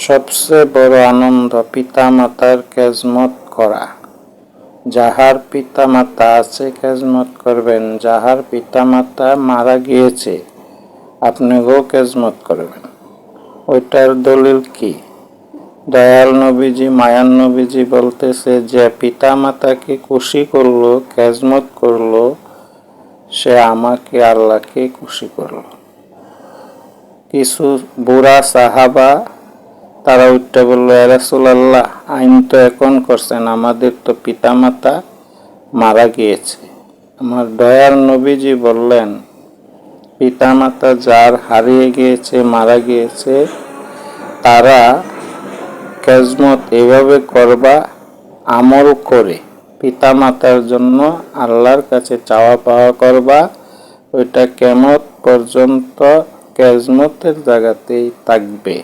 সবচেয়ে বড় আনন্দ পিতামাতার খেজমত করা। যাহার পিতামাতা আছে খেজমত করবেন, যাহার পিতামাতা মারা গিয়েছে আপনিও খেজমত করবেন। ওইটার দলিল কি? দয়াল নবীজি, মায়ান নবীজি বলতেছে যে পিতামাতাকে খুশি করলো, খেজমত করলো, সে আমাকে আল্লাহকে খুশি করলো। কিছু বুড়া সাহাবা তারা উঠতে বলল, ইয়া রাসূলুল্লাহ, আইন তো এখন করছেন, আমাদের তো পিতামাতা মারা গিয়েছে। আমার দয়ার নবীজি বললেন, পিতামাতা যার হারিয়ে গিয়েছে, মারা গিয়েছে, তারা খেজমত এভাবে করবা, আমল করে পিতামাতার জন্য আল্লাহর কাছে চাওয়া পাওয়া করবা। ওইটা কিয়ামত পর্যন্ত খেজমতের জায়গাতেই থাকবে।